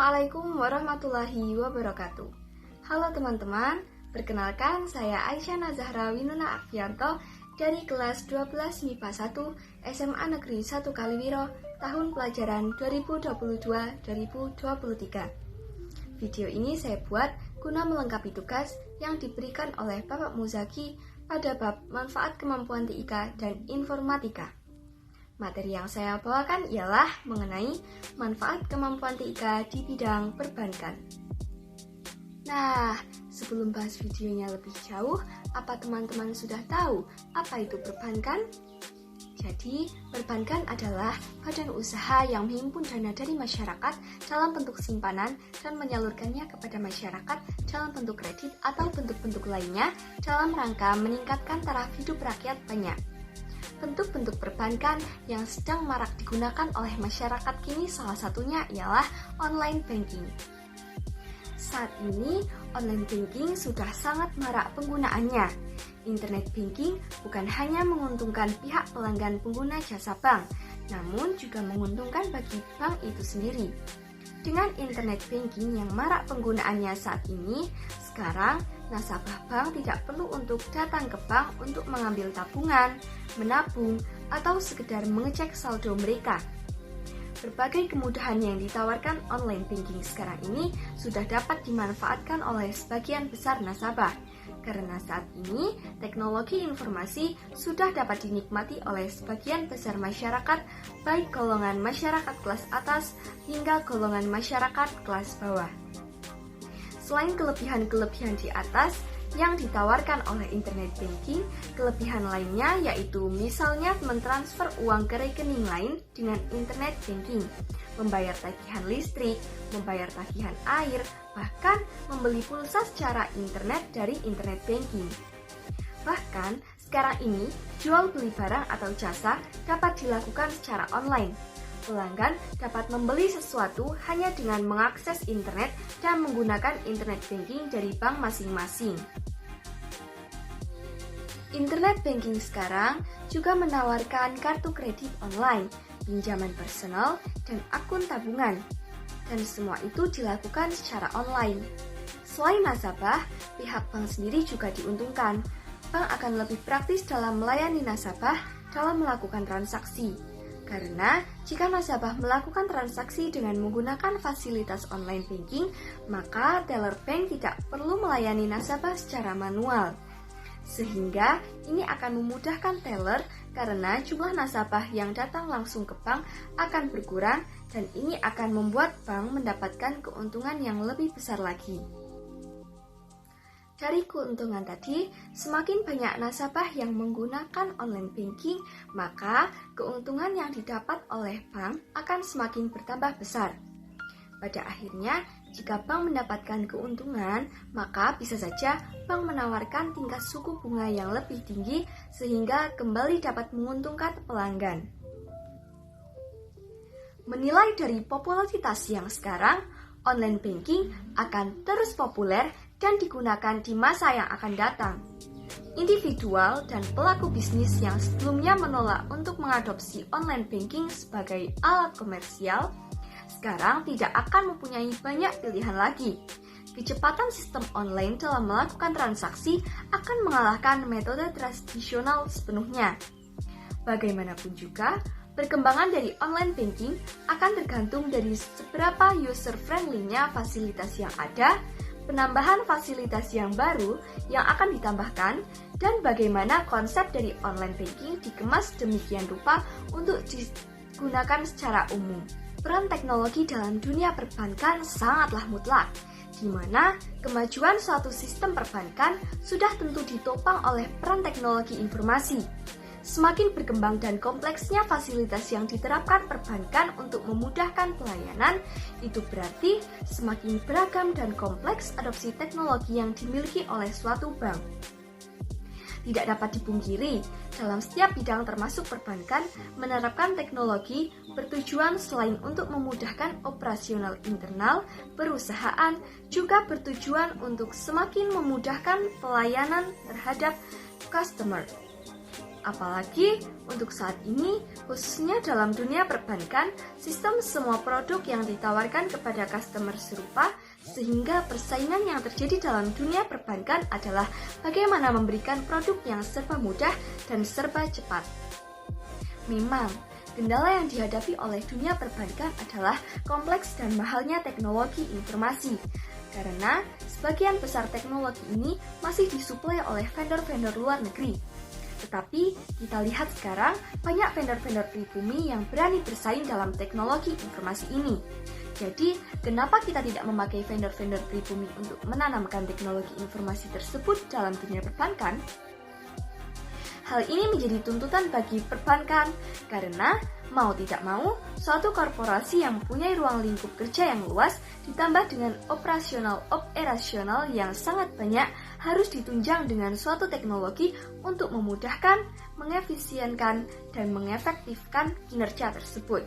Assalamualaikum warahmatullahi wabarakatuh. Halo teman-teman, perkenalkan saya Aisyah Nazahra Winuna Akvianto dari kelas 12 MIPA 1 SMA Negeri 1 Kaliwiro tahun pelajaran 2022-2023. Video ini saya buat guna melengkapi tugas yang diberikan oleh Bapak Muzaki pada bab manfaat kemampuan TIK dan informatika. Materi yang saya bawakan ialah mengenai manfaat kemampuan TIK di bidang perbankan. Nah, sebelum bahas videonya lebih jauh, apa teman-teman sudah tahu apa itu perbankan? Jadi, perbankan adalah badan usaha yang menghimpun dana dari masyarakat dalam bentuk simpanan dan menyalurkannya kepada masyarakat dalam bentuk kredit atau bentuk-bentuk lainnya dalam rangka meningkatkan taraf hidup rakyat banyak. Bentuk-bentuk perbankan yang sedang marak digunakan oleh masyarakat kini salah satunya ialah online banking. Saat ini, online banking sudah sangat marak penggunaannya. Internet banking bukan hanya menguntungkan pihak pelanggan pengguna jasa bank, namun juga menguntungkan bagi bank itu sendiri. Dengan internet banking yang marak penggunaannya saat ini, sekarang nasabah bank tidak perlu untuk datang ke bank untuk mengambil tabungan, menabung, atau sekedar mengecek saldo mereka. Berbagai kemudahan yang ditawarkan online banking sekarang ini sudah dapat dimanfaatkan oleh sebagian besar nasabah. Karena saat ini, teknologi informasi sudah dapat dinikmati oleh sebagian besar masyarakat, baik golongan masyarakat kelas atas hingga golongan masyarakat kelas bawah. Selain kelebihan-kelebihan di atas yang ditawarkan oleh internet banking, kelebihan lainnya yaitu misalnya mentransfer uang ke rekening lain dengan internet banking, membayar tagihan listrik, membayar tagihan air, bahkan membeli pulsa secara internet dari internet banking. Bahkan, sekarang ini jual beli barang atau jasa dapat dilakukan secara online. Pelanggan dapat membeli sesuatu hanya dengan mengakses internet dan menggunakan internet banking dari bank masing-masing. Internet banking sekarang juga menawarkan kartu kredit online, pinjaman personal, dan akun tabungan. Dan semua itu dilakukan secara online. Selain nasabah, pihak bank sendiri juga diuntungkan. Bank akan lebih praktis dalam melayani nasabah dalam melakukan transaksi. Karena jika nasabah melakukan transaksi dengan menggunakan fasilitas online banking, maka teller bank tidak perlu melayani nasabah secara manual. Sehingga ini akan memudahkan teller karena jumlah nasabah yang datang langsung ke bank akan berkurang dan ini akan membuat bank mendapatkan keuntungan yang lebih besar lagi. Dari keuntungan tadi, semakin banyak nasabah yang menggunakan online banking, maka keuntungan yang didapat oleh bank akan semakin bertambah besar. Pada akhirnya, jika bank mendapatkan keuntungan, maka bisa saja bank menawarkan tingkat suku bunga yang lebih tinggi sehingga kembali dapat menguntungkan pelanggan. Menilai dari popularitas yang sekarang, online banking akan terus populer dan digunakan di masa yang akan datang. Individual dan pelaku bisnis yang sebelumnya menolak untuk mengadopsi online banking sebagai alat komersial, sekarang tidak akan mempunyai banyak pilihan lagi. Kecepatan sistem online dalam melakukan transaksi akan mengalahkan metode tradisional sepenuhnya. Bagaimanapun juga, perkembangan dari online banking akan tergantung dari seberapa user-friendly-nya fasilitas yang ada, penambahan fasilitas yang baru yang akan ditambahkan, dan bagaimana konsep dari online banking dikemas demikian rupa untuk digunakan secara umum. Peran teknologi dalam dunia perbankan sangatlah mutlak, di mana kemajuan suatu sistem perbankan sudah tentu ditopang oleh peran teknologi informasi. Semakin berkembang dan kompleksnya fasilitas yang diterapkan perbankan untuk memudahkan pelayanan, itu berarti semakin beragam dan kompleks adopsi teknologi yang dimiliki oleh suatu bank. Tidak dapat dipungkiri, dalam setiap bidang termasuk perbankan, menerapkan teknologi bertujuan selain untuk memudahkan operasional internal, perusahaan, juga bertujuan untuk semakin memudahkan pelayanan terhadap customer. Apalagi untuk saat ini, khususnya dalam dunia perbankan, sistem semua produk yang ditawarkan kepada customer serupa, sehingga persaingan yang terjadi dalam dunia perbankan adalah bagaimana memberikan produk yang serba mudah dan serba cepat. Memang, kendala yang dihadapi oleh dunia perbankan adalah kompleks dan mahalnya teknologi informasi, karena sebagian besar teknologi ini masih disuplai oleh vendor-vendor luar negeri. Tetapi kita lihat sekarang banyak vendor-vendor pribumi yang berani bersaing dalam teknologi informasi ini. Jadi, kenapa kita tidak memakai vendor-vendor pribumi untuk menanamkan teknologi informasi tersebut dalam dunia perbankan? Hal ini menjadi tuntutan bagi perbankan karena mau tidak mau, suatu korporasi yang mempunyai ruang lingkup kerja yang luas ditambah dengan operasional yang sangat banyak harus ditunjang dengan suatu teknologi untuk memudahkan, mengefisienkan, dan mengefektifkan kinerja tersebut.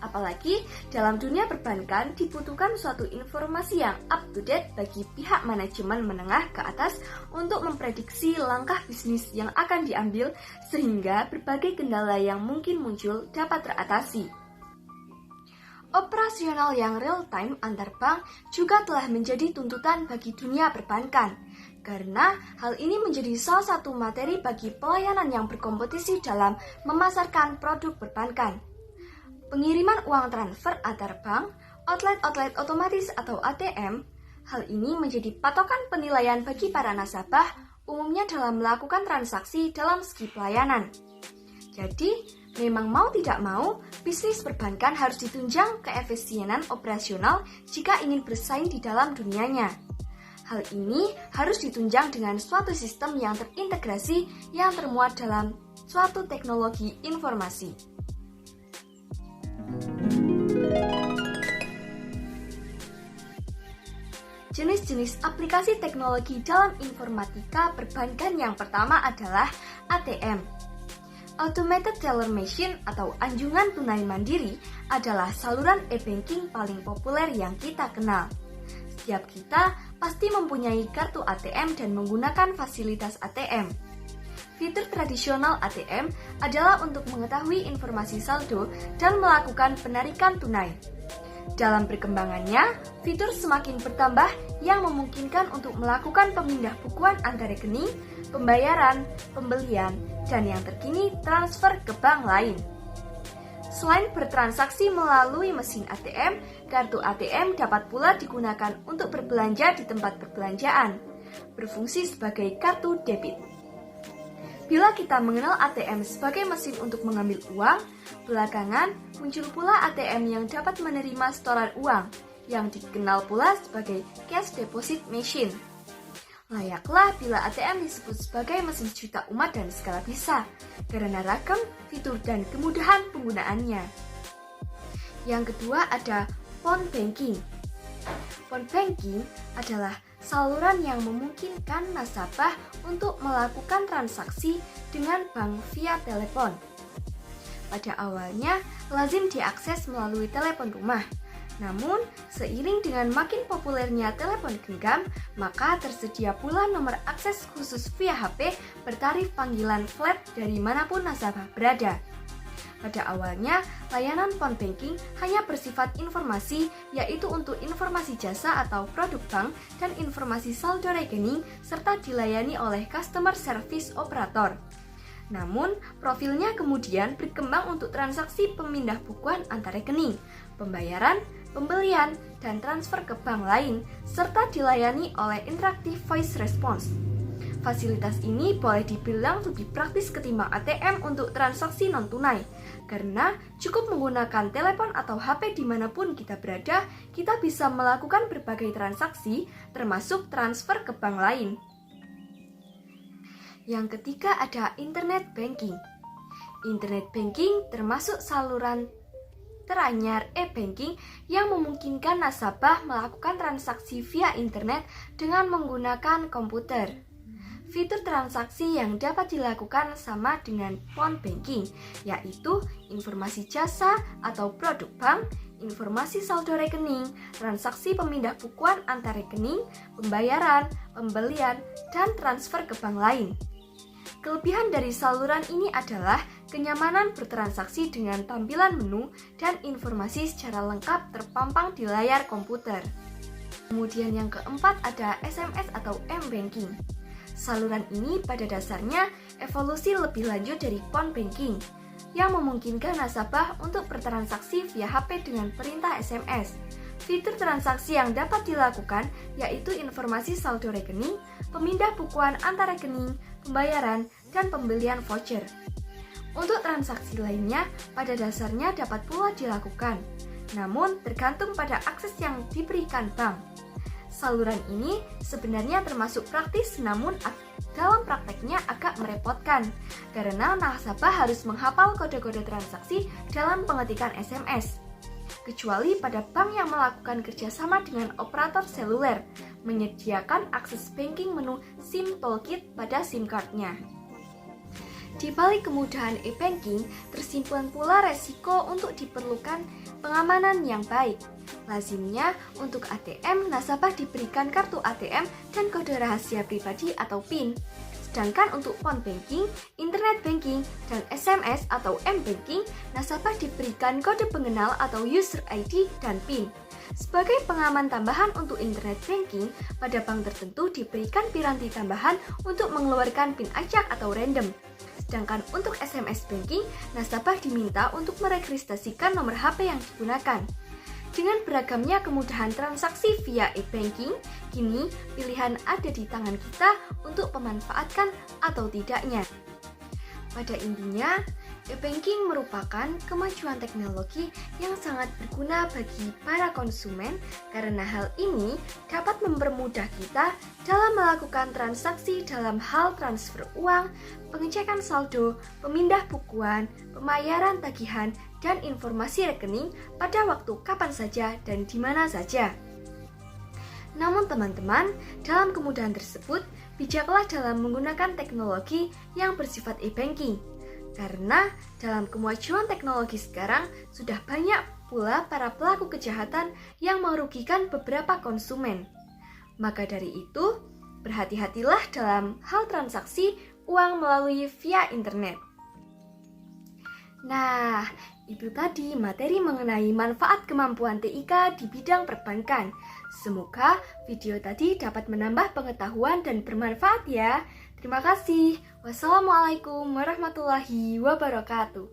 Apalagi dalam dunia perbankan dibutuhkan suatu informasi yang up-to-date bagi pihak manajemen menengah ke atas untuk memprediksi langkah bisnis yang akan diambil sehingga berbagai kendala yang mungkin muncul dapat teratasi. Operasional yang real-time antar bank juga telah menjadi tuntutan bagi dunia perbankan, karena hal ini menjadi salah satu materi bagi pelayanan yang berkompetisi dalam memasarkan produk perbankan. Pengiriman uang transfer antar bank, outlet otomatis atau ATM, hal ini menjadi patokan penilaian bagi para nasabah umumnya dalam melakukan transaksi dalam segi pelayanan. Jadi, memang mau tidak mau, bisnis perbankan harus ditunjang keefisienan operasional jika ingin bersaing di dalam dunianya. Hal ini harus ditunjang dengan suatu sistem yang terintegrasi yang termuat dalam suatu teknologi informasi. Jenis-jenis aplikasi teknologi dalam informatika perbankan yang pertama adalah ATM. Automated Teller Machine atau anjungan tunai mandiri adalah saluran e-banking paling populer yang kita kenal. Setiap kita pasti mempunyai kartu ATM dan menggunakan fasilitas ATM. Fitur tradisional ATM adalah untuk mengetahui informasi saldo dan melakukan penarikan tunai. Dalam perkembangannya, fitur semakin bertambah yang memungkinkan untuk melakukan pemindah bukuan antar rekening, pembayaran, pembelian, dan yang terkini transfer ke bank lain. Selain bertransaksi melalui mesin ATM, kartu ATM dapat pula digunakan untuk berbelanja di tempat perbelanjaan, berfungsi sebagai kartu debit. Bila kita mengenal ATM sebagai mesin untuk mengambil uang, belakangan muncul pula ATM yang dapat menerima setoran uang, yang dikenal pula sebagai cash deposit machine. Layaklah bila ATM disebut sebagai mesin juta umat dan skala bisa, karena ragam, fitur, dan kemudahan penggunaannya. Yang kedua ada phone banking. Phone banking adalah saluran yang memungkinkan nasabah untuk melakukan transaksi dengan bank via telepon. Pada awalnya, lazim diakses melalui telepon rumah. Namun, seiring dengan makin populernya telepon genggam, maka tersedia pula nomor akses khusus via HP bertarif panggilan flat dari manapun nasabah berada. Pada awalnya, layanan phone banking hanya bersifat informasi, yaitu untuk informasi jasa atau produk bank dan informasi saldo rekening, serta dilayani oleh customer service operator. Namun, profilnya kemudian berkembang untuk transaksi pemindah bukuan antar rekening, pembayaran, pembelian, dan transfer ke bank lain, serta dilayani oleh interactive voice response. Fasilitas ini boleh dibilang lebih praktis ketimbang ATM untuk transaksi non-tunai, karena cukup menggunakan telepon atau HP dimanapun kita berada, kita bisa melakukan berbagai transaksi, termasuk transfer ke bank lain. Yang ketiga ada internet banking. Internet banking termasuk saluran teranyar e-banking yang memungkinkan nasabah melakukan transaksi via internet dengan menggunakan komputer. Fitur transaksi yang dapat dilakukan sama dengan phone banking, yaitu informasi jasa atau produk bank, informasi saldo rekening, transaksi pemindah bukuan antar rekening, pembayaran, pembelian, dan transfer ke bank lain. Kelebihan dari saluran ini adalah kenyamanan bertransaksi dengan tampilan menu dan informasi secara lengkap terpampang di layar komputer. Kemudian yang keempat ada SMS atau M-Banking. Saluran ini pada dasarnya evolusi lebih lanjut dari phone banking yang memungkinkan nasabah untuk bertransaksi via HP dengan perintah SMS. Fitur transaksi yang dapat dilakukan yaitu informasi saldo rekening, pemindah bukuan antar rekening, pembayaran, dan pembelian voucher. Untuk transaksi lainnya, pada dasarnya dapat pula dilakukan, namun tergantung pada akses yang diberikan bank. Saluran ini sebenarnya termasuk praktis, namun dalam prakteknya agak merepotkan karena nasabah harus menghafal kode-kode transaksi dalam pengetikan SMS. Kecuali pada bank yang melakukan kerjasama dengan operator seluler, menyediakan akses banking menu SIM Toolkit pada SIM card-nya. Di balik kemudahan e-banking, tersimpan pula resiko untuk diperlukan pengamanan yang baik. Lazimnya, untuk ATM, nasabah diberikan kartu ATM dan kode rahasia pribadi atau PIN. Sedangkan untuk phone banking, internet banking, dan SMS atau M-Banking, nasabah diberikan kode pengenal atau user ID dan PIN. Sebagai pengaman tambahan untuk internet banking, pada bank tertentu diberikan piranti tambahan untuk mengeluarkan PIN acak atau random. Sedangkan untuk SMS banking, nasabah diminta untuk meregistrasikan nomor HP yang digunakan. Dengan beragamnya kemudahan transaksi via e-banking, kini pilihan ada di tangan kita untuk memanfaatkan atau tidaknya. Pada intinya, e-banking merupakan kemajuan teknologi yang sangat berguna bagi para konsumen karena hal ini dapat mempermudah kita dalam melakukan transaksi dalam hal transfer uang, pengecekan saldo, pemindah bukuan, pembayaran tagihan, dan informasi rekening pada waktu kapan saja dan di mana saja. Namun teman-teman, dalam kemudahan tersebut, bijaklah dalam menggunakan teknologi yang bersifat e-banking. Karena dalam kemajuan teknologi sekarang, sudah banyak pula para pelaku kejahatan yang merugikan beberapa konsumen. Maka dari itu, berhati-hatilah dalam hal transaksi uang melalui via internet. Nah, itu tadi materi mengenai manfaat kemampuan TIK di bidang perbankan. Semoga video tadi dapat menambah pengetahuan dan bermanfaat ya. Terima kasih. Wassalamualaikum warahmatullahi wabarakatuh.